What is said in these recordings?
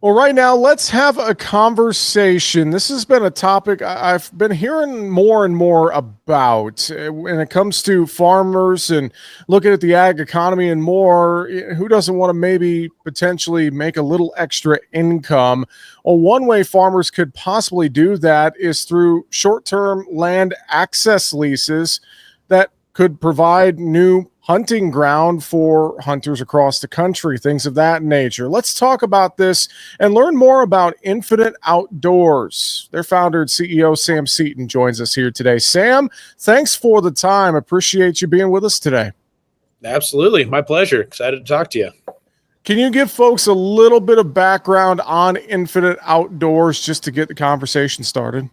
Well, right now, let's have a conversation. This has been a topic I've been hearing more and more about when it comes to farmers and looking at the ag economy and more. Who doesn't want to maybe potentially make a little extra income? Well, one way farmers could possibly do that is through short term land access leases that could provide new hunting ground for hunters across the country, things of that nature. Let's talk about this and learn more about Infinite Outdoors. Their founder and CEO, Sam Seaton, joins us here today. Sam, thanks for the time. Appreciate you being with us today. Absolutely. My pleasure. Excited to talk to you. Can you give folks a little bit of background on Infinite Outdoors just to get the conversation started?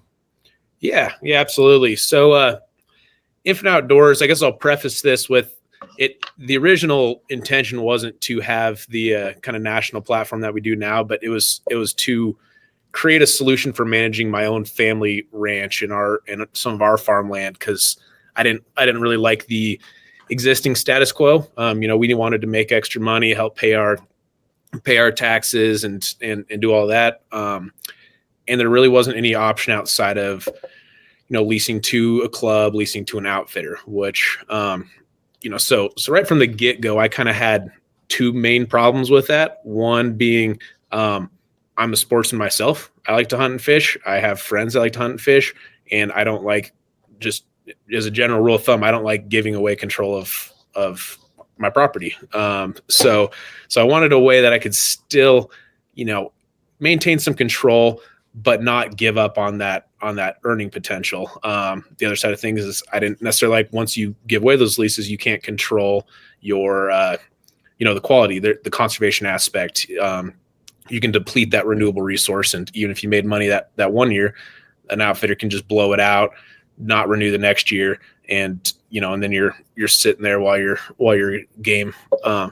Yeah, absolutely. So, Infinite Outdoors, I guess I'll preface this with it. The original intention wasn't to have the kind of national platform that we do now, but it was to create a solution for managing my own family ranch and some of our farmland because I didn't really like the existing status quo. We wanted to make extra money, help pay our taxes and do all that. And there really wasn't any option outside of leasing to a club, leasing to an outfitter, which so right from the get go, I kind of had two main problems with that. One being I'm a sportsman myself. I like to hunt and fish. I have friends that like to hunt and fish, and I don't like, just as a general rule of thumb, I don't like giving away control of my property. So I wanted a way that I could still, maintain some control, but not give up on that earning potential. The other side of things is I didn't necessarily like, once you give away those leases, you can't control your, the quality, the conservation aspect. You can deplete that renewable resource, and even if you made money that one year, an outfitter can just blow it out, not renew the next year, and and then you're sitting there while your game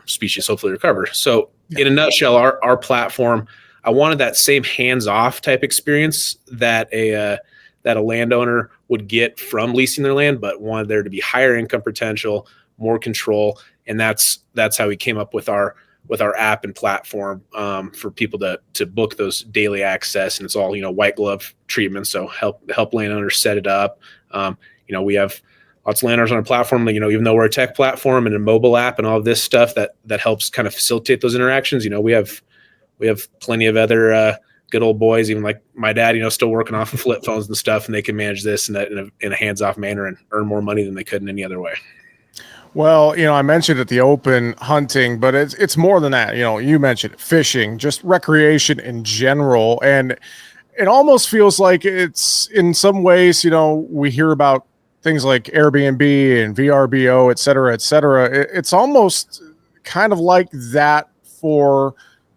species hopefully recover. So in a nutshell, our platform, I wanted that same hands-off type experience that a landowner would get from leasing their land, but wanted there to be higher income potential, more control, and that's how we came up with our app and platform for people to book those daily access, and it's all white glove treatment. So help landowners set it up. We have lots of landowners on our platform. Even though we're a tech platform and a mobile app and all of this stuff that helps kind of facilitate those interactions. We have plenty of other good old boys, even like my dad, still working off of flip phones and stuff, and they can manage this in a hands-off manner and earn more money than they could in any other way. Well, I mentioned at the open hunting, but it's more than that. You mentioned fishing, just recreation in general, and it almost feels like it's in some ways, we hear about things like Airbnb and VRBO, et cetera, et cetera. It's almost kind of like that for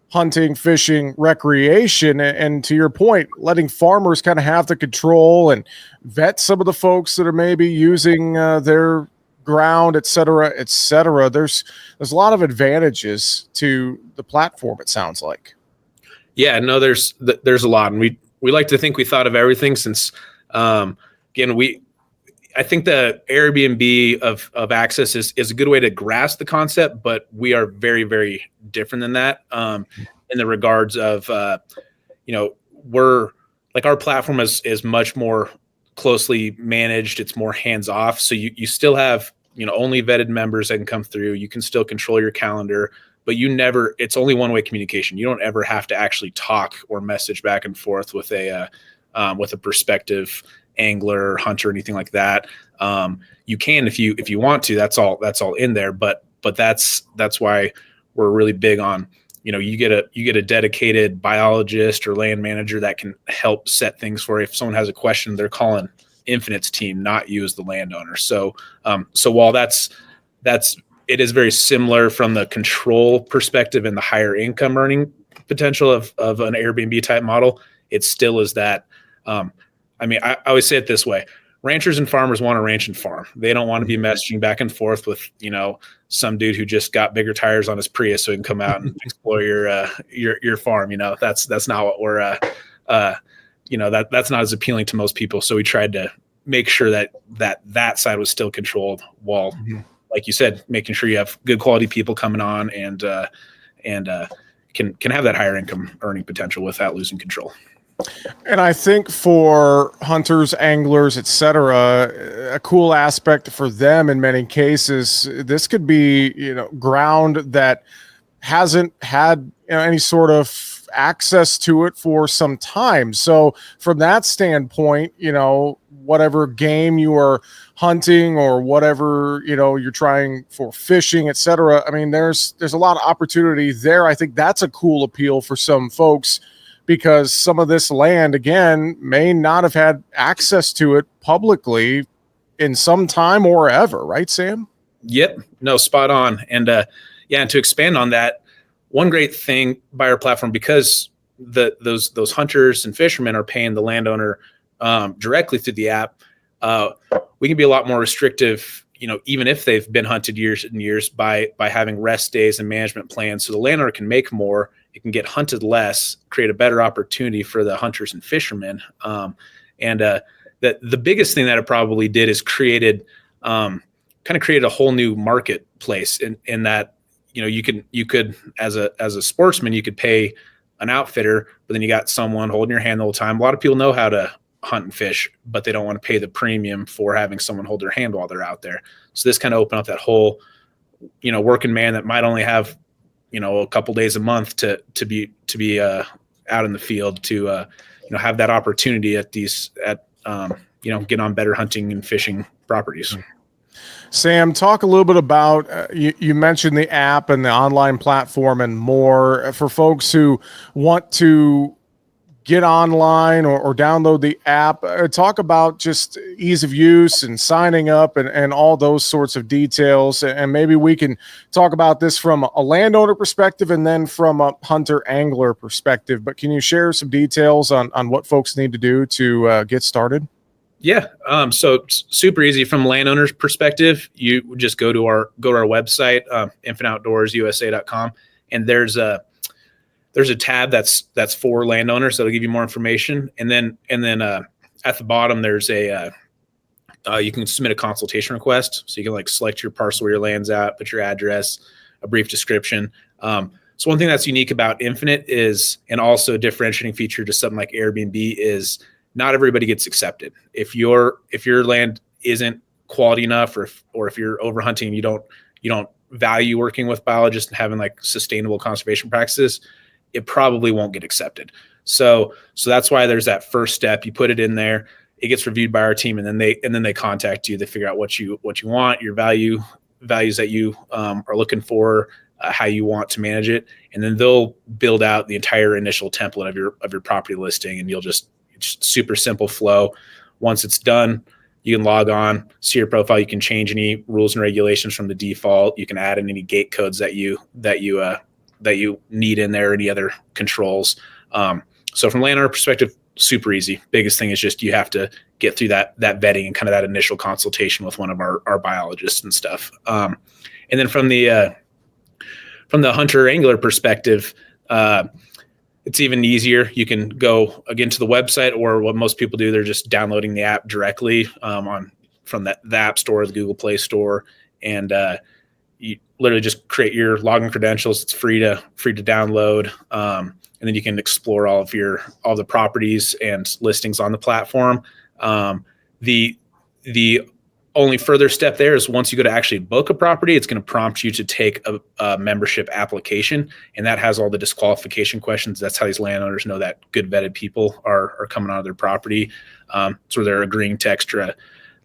hunting, fishing, recreation. And to your point, letting farmers kind of have the control and vet some of the folks that are maybe using their ground, et cetera, et cetera. There's a lot of advantages to the platform, it sounds like. Yeah, no, there's a lot. And we like to think we thought of everything since, again, I think the Airbnb of access is a good way to grasp the concept, but we are very, very different than that in the regards of, we're like, our platform is much more closely managed. It's more hands off. So you still have, only vetted members that can come through. You can still control your calendar, but it's only one-way communication. You don't ever have to actually talk or message back and forth with a prospective angler, hunter, anything like that. You can if you want to. That's all in there. But that's why we're really big on, you get a dedicated biologist or land manager that can help set things for you. If someone has a question, they're calling Infinite's team, not you as the landowner. So while it is very similar from the control perspective and the higher income earning potential of an Airbnb type model, it still is that. I always say it this way: ranchers and farmers want to ranch and farm. They don't want to be messaging back and forth with, some dude who just got bigger tires on his Prius so he can come out and explore your farm. That's not what we're, that's not as appealing to most people. So we tried to make sure that side was still controlled while, like you said, making sure you have good quality people coming on and can have that higher income earning potential without losing control. And I think for hunters, anglers, etc., a cool aspect for them in many cases, this could be, ground that hasn't had any sort of access to it for some time. So from that standpoint, whatever game you are hunting or whatever, you're trying for fishing, etc. I mean, there's a lot of opportunity there. I think that's a cool appeal for some folks because some of this land, again, may not have had access to it publicly in some time or ever, right, Sam? Yep. No, spot on. And and to expand on that, one great thing by our platform, because those hunters and fishermen are paying the landowner directly through the app, we can be a lot more restrictive, even if they've been hunted years and years, by having rest days and management plans, so the landowner can make more, it can get hunted less, create a better opportunity for the hunters and fishermen. The biggest thing that it probably did is created a whole new marketplace in that, you could as a sportsman, you could pay an outfitter, but then you got someone holding your hand the whole time. A lot of people know how to hunt and fish, but they don't want to pay the premium for having someone hold their hand while they're out there. So this kind of opened up that whole, working man that might only have, a couple days a month to be out in the field to, have that opportunity get on better hunting and fishing properties. Sam, talk a little bit about, you mentioned the app and the online platform and more for folks who want to get online or download the app. Talk about just ease of use and signing up and all those sorts of details. And maybe we can talk about this from a landowner perspective and then from a hunter angler perspective. But can you share some details on what folks need to do to get started? Yeah. So it's super easy from a landowner's perspective. You just go to our website, infiniteoutdoorsusa.com, and there's a tab that's for landowners that'll give you more information. And then at the bottom, there's you can submit a consultation request. So you can select your parcel where your land's at, put your address, a brief description. So one thing that's unique about Infinite is, and also a differentiating feature to something like Airbnb, is not everybody gets accepted. If your land isn't quality enough, or if you're overhunting and you don't value working with biologists and having sustainable conservation practices, it probably won't get accepted. So that's why there's that first step. You put it in there, it gets reviewed by our team, and then they contact you. They figure out what you want, your values that you are looking for, how you want to manage it, and then they'll build out the entire initial template of your property listing, and it's super simple flow. Once it's done, you can log on, see your profile. You can change any rules and regulations from the default. You can add in any gate codes that you need in there, any other controls. So from a landowner perspective, super easy. Biggest thing is just you have to get through that vetting and kind of that initial consultation with one of our biologists and stuff. And then from the hunter angler perspective, it's even easier. You can go again to the website, or what most people do, they're just downloading the app directly from the App Store, the Google Play Store, and you literally just create your login credentials. It's free to download, and then you can explore all the properties and listings on the platform. The only further step there is once you go to actually book a property, it's going to prompt you to take a membership application, and that has all the disqualification questions. That's how these landowners know that good vetted people are coming onto their property. So they're agreeing to extra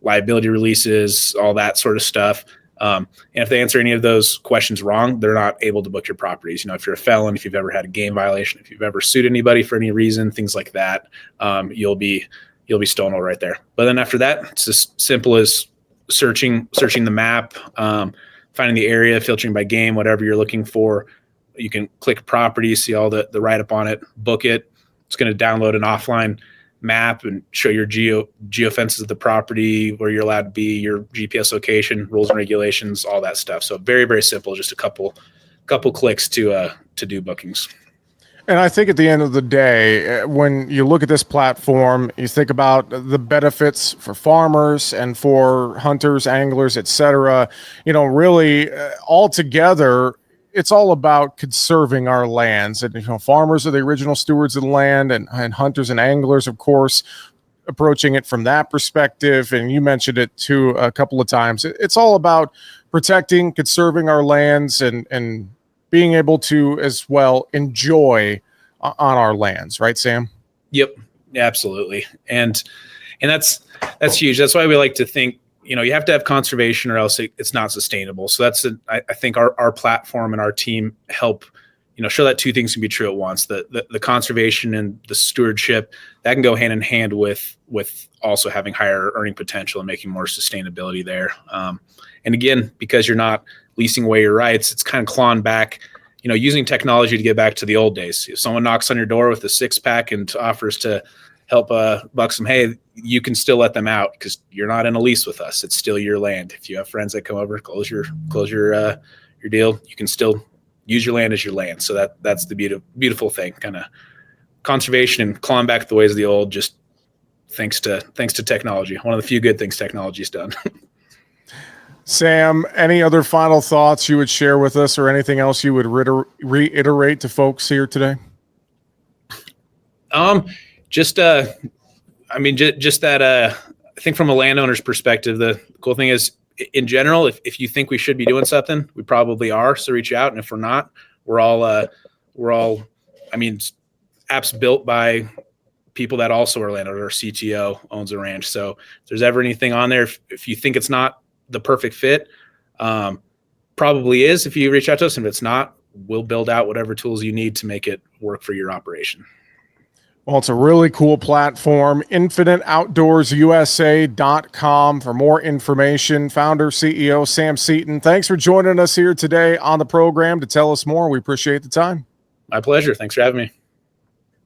liability releases, all that sort of stuff. And if they answer any of those questions wrong, they're not able to book your properties. If you're a felon, if you've ever had a game violation, if you've ever sued anybody for any reason, things like that, you'll be stonewalled right there. But then after that, it's as simple as searching the map, finding the area, filtering by game, whatever you're looking for. You can click property, see all the write-up on it, book it. It's going to download an offline map and show your geofences of the property, where you're allowed to be, your GPS location, rules and regulations, all that stuff. So very, very simple, just a couple clicks to do bookings. And I think at the end of the day, when you look at this platform, you think about the benefits for farmers and for hunters, anglers, et cetera, really all together, it's all about conserving our lands. And, farmers are the original stewards of the land, and hunters and anglers, of course, approaching it from that perspective. And you mentioned it too a couple of times. It's all about protecting, conserving our lands, and being able to as well enjoy on our lands, right, Sam? Yep, absolutely. And that's huge. That's why we like to think, you have to have conservation or else it's not sustainable. So I think our platform and our team help, show that two things can be true at once. The conservation and the stewardship, that can go hand in hand with also having higher earning potential and making more sustainability there. And again, because you're not leasing away your rights, it's kind of clawing back, using technology to get back to the old days. If someone knocks on your door with a 6-pack and offers to help buck some hay, you can still let them out because you're not in a lease with us. It's still your land. If you have friends that come over, close your deal, you can still use your land as your land. So that's the beautiful thing, kind of conservation and clawing back the ways of the old, just thanks to technology. One of the few good things technology's done. Sam, any other final thoughts you would share with us, or anything else you would reiterate to folks here today? Just that, I think from a landowner's perspective, the cool thing is, in general, if you think we should be doing something, we probably are. So reach out. And if we're not, we're all, apps built by people that also are landowners. Our CTO owns a ranch. So if there's ever anything on there, if you think it's not the perfect fit, probably is. If you reach out to us, and if it's not, we'll build out whatever tools you need to make it work for your operation. Well, it's a really cool platform, infiniteoutdoorsusa.com for more information. Founder, CEO, Sam Seaton, thanks for joining us here today on the program to tell us more. We appreciate the time. My pleasure. Thanks for having me.